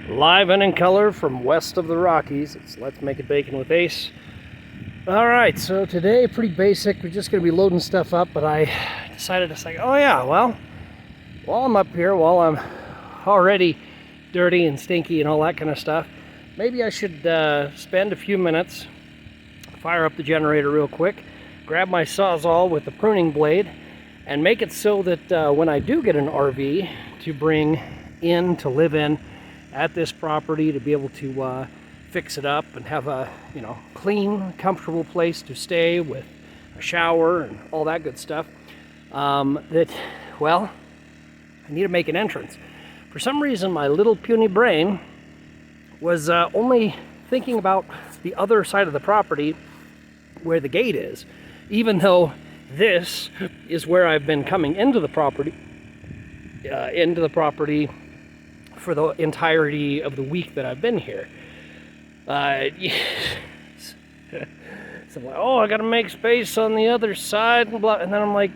Live and in color from west of the Rockies. It's Let's Make It Bacon with Ace. Alright, so today, pretty basic. We're just going to be loading stuff up, but I decided to say, oh yeah, well, while I'm up here, while I'm already dirty and stinky and all that kind of stuff, maybe I should spend a few minutes, fire up the generator real quick, grab my Sawzall with the pruning blade, and make it so that when I do get an RV to bring in, to live in, at this property, to be able to fix it up and have a clean, comfortable place to stay with a shower and all that good stuff, well, I need to make an entrance. For some reason, my little puny brain was only thinking about the other side of the property where the gate is, even though this is where I've been coming into the property for the entirety of the week that I've been here. So I'm like, oh, I gotta make space on the other side, and blah. And then I'm like,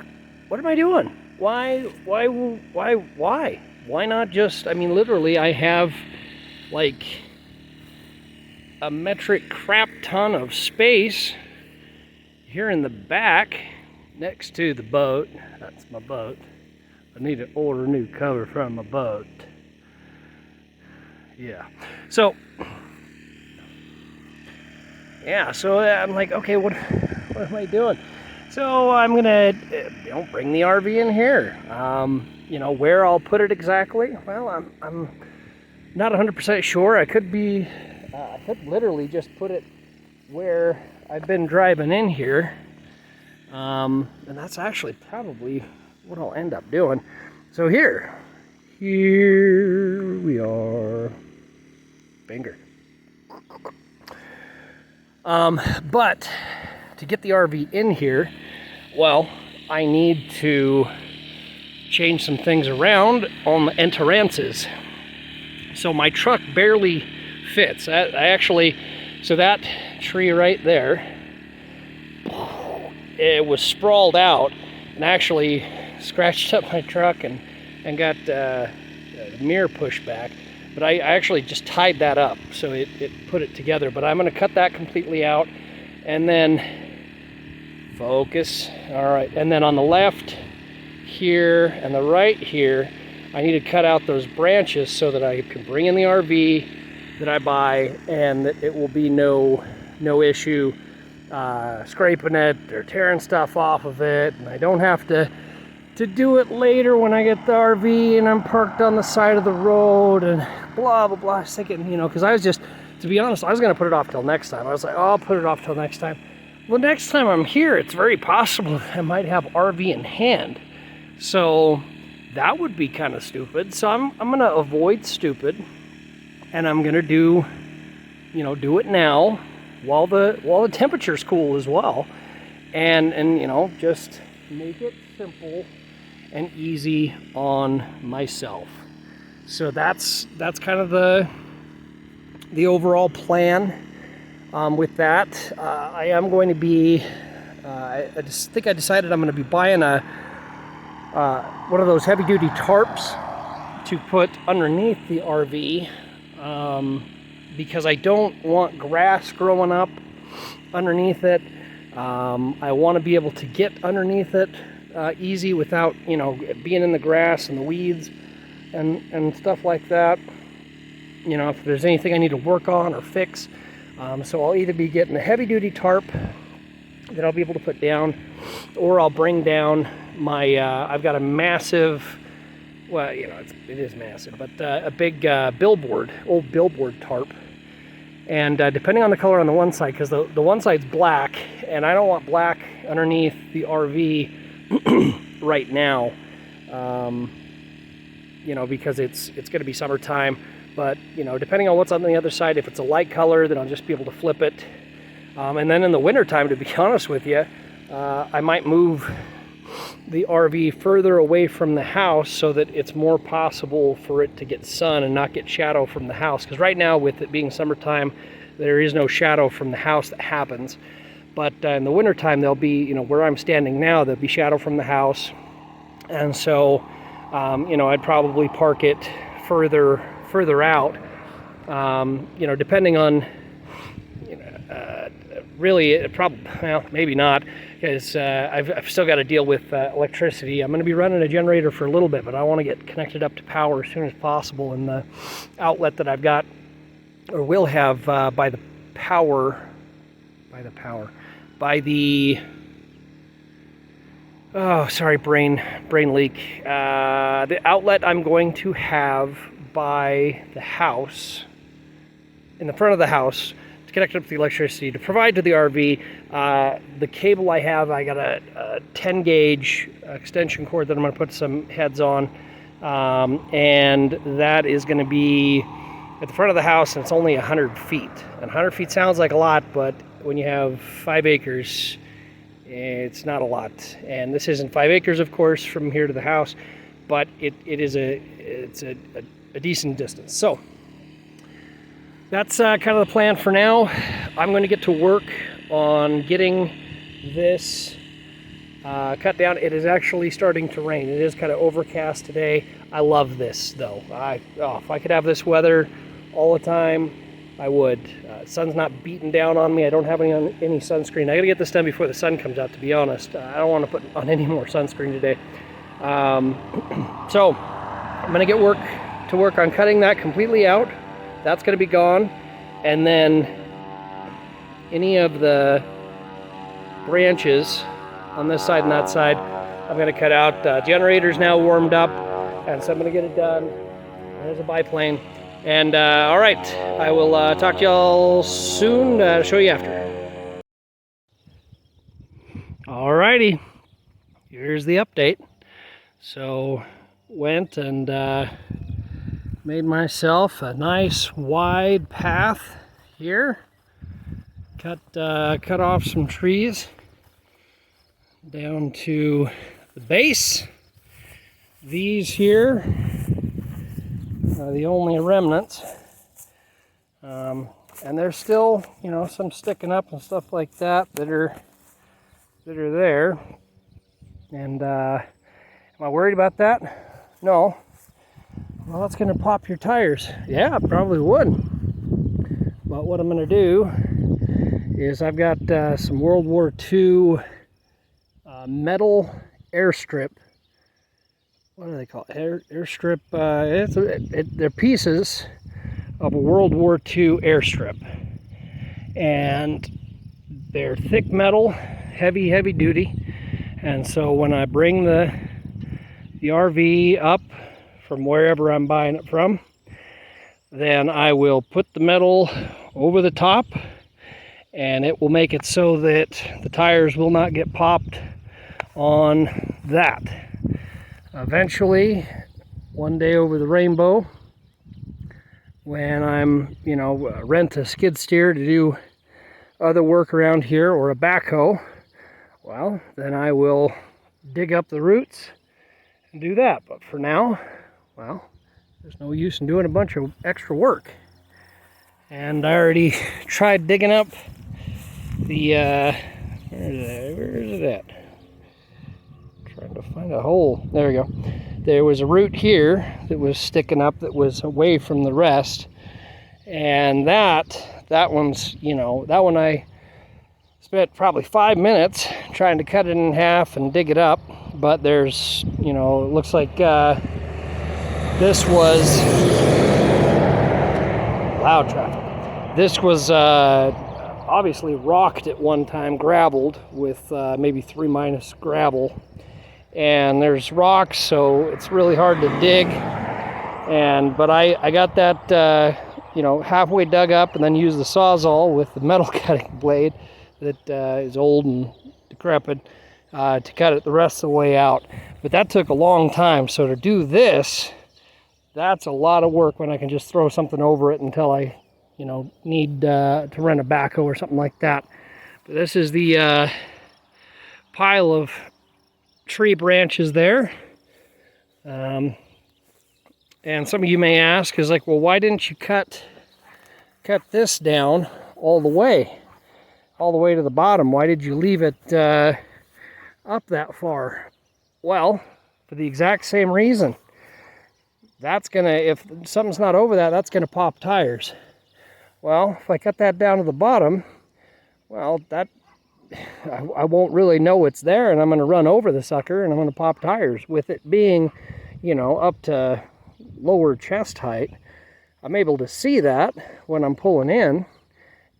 what am I doing? Why not just, I mean, literally, I have like a metric crap ton of space here in the back next to the boat. That's my boat. I need to order a new cover from my boat. Yeah. So I'm like, okay, what am I doing? So I'm gonna bring the RV in here. Where I'll put it exactly, well, I'm not 100% sure. I could literally just put it where I've been driving in here, and that's actually probably what I'll end up doing. So here we are. Finger. But to get the RV in here, well, I need to change some things around on the entrances. So my truck barely fits. So that tree right there, it was sprawled out and actually scratched up my truck and got the mirror pushed back. But I actually just tied that up, so it put it together. But I'm going to cut that completely out, and then focus. All right, and then on the left here and the right here, I need to cut out those branches so that I can bring in the RV that I buy, and it will be no issue scraping it or tearing stuff off of it, and I don't have to do it later when I get the RV and I'm parked on the side of the road and blah, blah, blah. I was thinking, because I was just, to be honest, I was going to put it off till next time. I was like, oh, I'll put it off till next time. Well, next time I'm here, it's very possible that I might have RV in hand. So that would be kind of stupid. So I'm going to avoid stupid, and I'm going to do it now while the temperature's cool as well. And just make it simple and easy on myself. So that's kind of the overall plan. With that, I am going to be, I decided I'm going to be buying one of those heavy-duty tarps to put underneath the RV, because I don't want grass growing up underneath it. I want to be able to get underneath it easy without being in the grass and the weeds and stuff like that. If there's anything I need to work on or fix, so I'll either be getting a heavy-duty tarp that I'll be able to put down, or I'll bring down my I've got a massive, well, it is massive, but a big old billboard tarp. And depending on the color on the one side, because the one side's black, and I don't want black underneath the RV right now, because it's going to be summertime. But depending on what's on the other side, if it's a light color, then I'll just be able to flip it. And then in the wintertime, to be honest with you, I might move the RV further away from the house so that it's more possible for it to get sun and not get shadow from the house. Because right now, with it being summertime, there is no shadow from the house that happens. But in the wintertime, there'll be, where I'm standing now, there'll be shadow from the house. And so, I'd probably park it further out You know, depending on, you know, really, well, maybe not, because I've still got to deal with electricity. I'm going to be running a generator for a little bit, but I want to get connected up to power as soon as possible. And the outlet that I've got, or will have, by the oh, sorry, brain leak. The outlet I'm going to have by the house, in the front of the house, to connect up to the electricity, to provide to the RV. The cable I have, I got a 10 gauge extension cord that I'm going to put some heads on, and that is going to be at the front of the house, and it's only 100 feet. And 100 feet sounds like a lot, but when you have 5 acres, it's not a lot. And this isn't 5 acres, of course, from here to the house, but it's a decent distance. So that's kind of the plan for now. I'm going to get to work on getting this cut down. It is actually starting to rain. It is kind of overcast today. I love this, though. If I could have this weather all the time, I would. Sun's not beating down on me. I don't have any sunscreen. I got to get this done before the sun comes out, to be honest. I don't want to put on any more sunscreen today. So I'm going to get to work on cutting that completely out. That's going to be gone. And then any of the branches on this side and that side, I'm going to cut out. Generator's now warmed up, and so I'm going to get it done. There's a biplane. And all right, I will talk to y'all soon to show you after. All righty, here's the update. So went and made myself a nice wide path here. Cut off some trees down to the base. These here are the only remnants, and there's still, you know, some sticking up and stuff like that are there. And am I worried about that? No. Well, that's going to pop your tires. Yeah, it probably would. But what I'm going to do is I've got some World War II metal airstrip. What do they call it? Airstrip. They're pieces of a World War II airstrip, and they're thick metal, heavy duty. And so when I bring the RV up from wherever I'm buying it from, then I will put the metal over the top, and it will make it so that the tires will not get popped on that. Eventually, one day over the rainbow, when I'm, you know, rent a skid steer to do other work around here, or a backhoe, well, then I will dig up the roots and do that. But for now, well, there's no use in doing a bunch of extra work. And I already tried digging up the, where is it at? Trying to find a hole. There we go. There was a root here that was sticking up that was away from the rest. And that one's, you know, that one I spent probably 5 minutes trying to cut it in half and dig it up. But there's, you know, it looks like this was loud traffic. This was obviously rocked at one time, gravelled with maybe 3- gravel. And there's rocks, so it's really hard to dig. But I got that you know, halfway dug up, and then used the Sawzall with the metal cutting blade that is old and decrepit to cut it the rest of the way out. But that took a long time. So to do this, that's a lot of work when I can just throw something over it until I, you know, need to rent a backhoe or something like that. But this is the pile of tree branches there. And some of you may ask, is like, well, why didn't you cut this down all the way to the bottom? Why did you leave it up that far? Well, for the exact same reason. that's gonna, if something's not over that, that's gonna pop tires. Well, if I cut that down to the bottom, well, that I won't really know it's there, and I'm gonna run over the sucker and I'm gonna pop tires. With it being, you know, up to lower chest height, I'm able to see that when I'm pulling in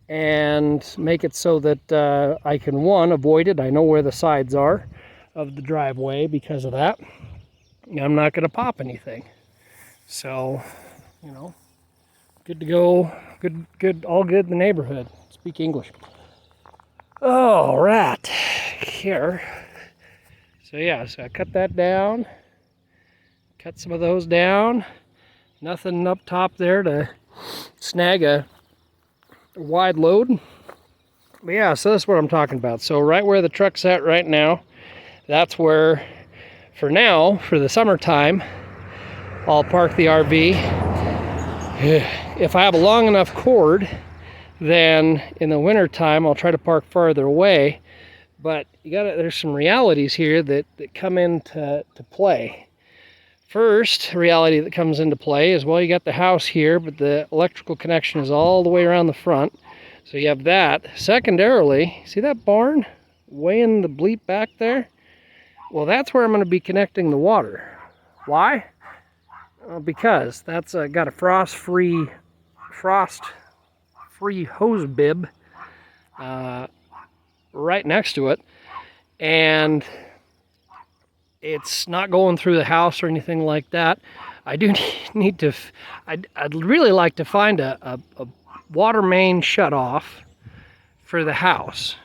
and make it so that I can, one, avoid it. I know where the sides are of the driveway because of that. I'm not going to pop anything. So, you know, good to go. Good, all good in the neighborhood. Speak English. All right, here. So yeah, so I cut that down. Cut some of those down. Nothing up top there to snag a wide load. But yeah, so that's what I'm talking about. So right where the truck's at right now, that's where, for now, for the summertime, I'll park the RV. If I have a long enough cord, then in the wintertime I'll try to park farther away. But there's some realities here that come into play. First reality that comes into play is, well, you got the house here, but the electrical connection is all the way around the front. So you have that. Secondarily, see that barn way in the bleep back there? Well, that's where I'm going to be connecting the water. Why? Because that's got a frost-free hose bib right next to it, and it's not going through the house or anything like that. I do need to, I'd really like to find a water main shut off for the house.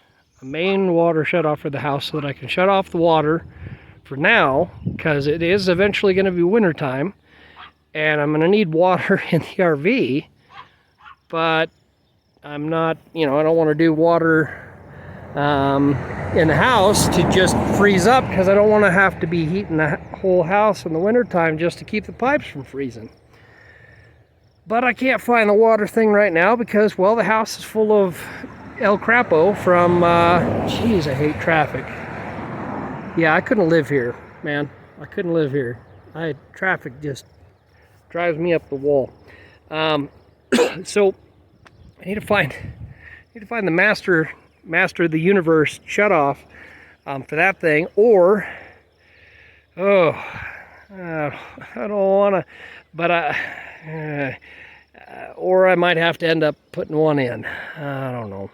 A main water shut off for the house so that I can shut off the water for now, because it is eventually going to be wintertime and I'm going to need water in the RV, but I'm not, you know, I don't want to do water in the house to just freeze up, because I don't want to have to be heating the whole house in the wintertime just to keep the pipes from freezing. But I can't find the water thing right now because, well, the house is full of El Crapo from, geez, I hate traffic. Yeah, I couldn't live here, man. I couldn't live here. Traffic just drives me up the wall. So I need to find the master of the universe shut off for that thing, or I don't want to, but or I might have to end up putting one in. I don't know.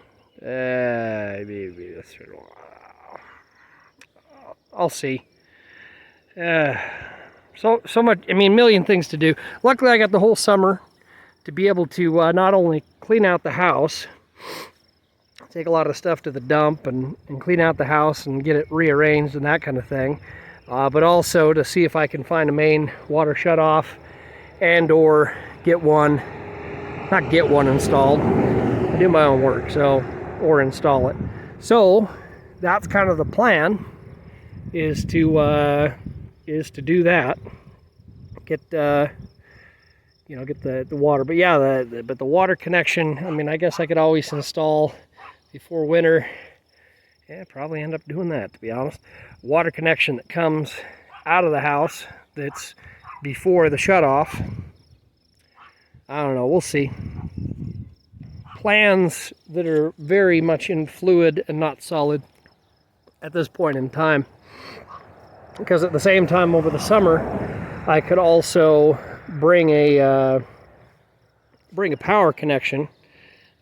I'll see. So much. I mean, million things to do. Luckily, I got the whole summer to be able to not only clean out the house, take a lot of stuff to the dump and clean out the house and get it rearranged and that kind of thing, but also to see if I can find a main water shutoff and or not get one installed. I do my own work, or install it. So that's kind of the plan, is to do that. Get the water. But yeah, but the water connection, I mean, I guess I could always install before winter. Yeah, probably end up doing that, to be honest. Water connection that comes out of the house that's before the shutoff. I don't know, we'll see. Plans that are very much in fluid and not solid at this point in time. Because at the same time, over the summer, I could also bring a power connection,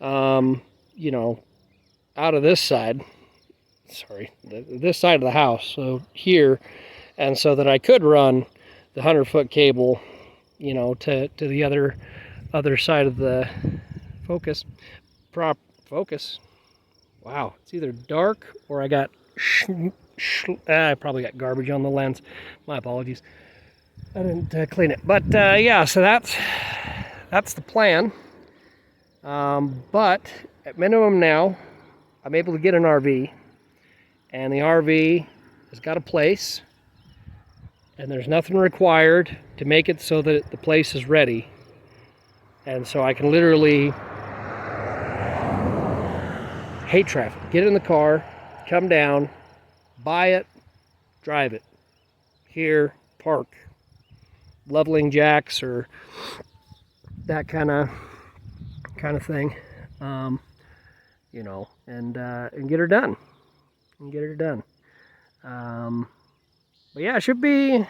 you know, out of this side. This side of the house. So here, and so that I could run the 100-foot cable, you know, to the other side of the focus. Wow, it's either dark or I got I probably got garbage on the lens. My apologies. I didn't clean it. But yeah, so that's the plan. But at minimum now, I'm able to get an RV, and the RV has got a place, and there's nothing required to make it so that the place is ready. And so I can literally hate traffic. Get in the car, come down, buy it, drive it. Here, park. leveling jacks or that kind of thing, you know, and get her done, but yeah, it should be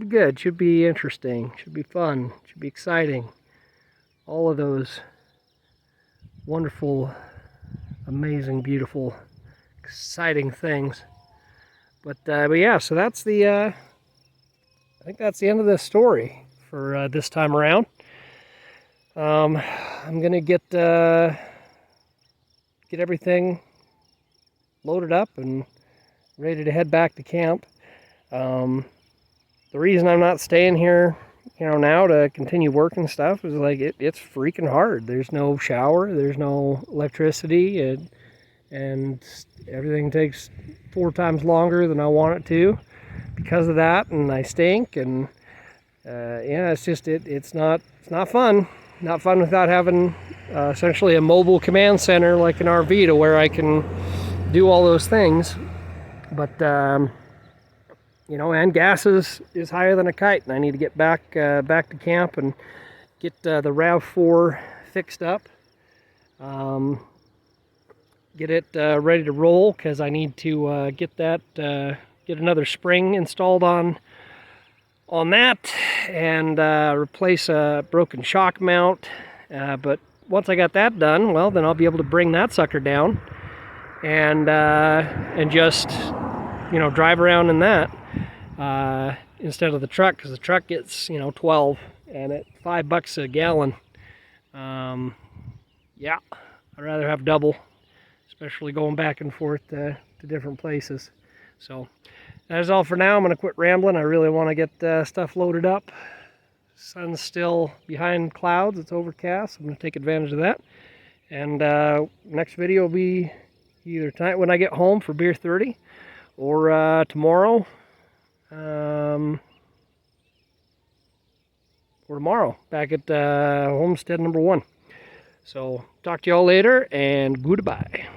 good, should be interesting, should be fun, should be exciting, all of those wonderful, amazing, beautiful, exciting things. But yeah, so that's the I think that's the end of this story for this time around. I'm gonna get everything loaded up and ready to head back to camp. The reason I'm not staying here, you know, now to continue working stuff is like it's freaking hard. There's no shower, there's no electricity, and everything takes 4 times longer than I want it to because of that, and I stink, and yeah, it's just it's not fun. Not fun without having essentially a mobile command center like an RV to where I can do all those things. But you know, and gas is higher than a kite, and I need to get back to camp and get the RAV4 fixed up. Get it ready to roll, because I need to get another spring installed on that, and replace a broken shock mount. But once I got that done, well, then I'll be able to bring that sucker down and just, you know, drive around in that instead of the truck, because the truck gets, you know, 12, and at $5 a gallon, yeah, I'd rather have double, especially going back and forth to different places. So that's all for now. I'm going to quit rambling. I really want to get stuff loaded up. Sun's still behind clouds. It's overcast. I'm going to take advantage of that. And next video will be either tonight when I get home for Beer 30, or tomorrow. Or tomorrow back at Homestead number 1. So talk to y'all later, and goodbye.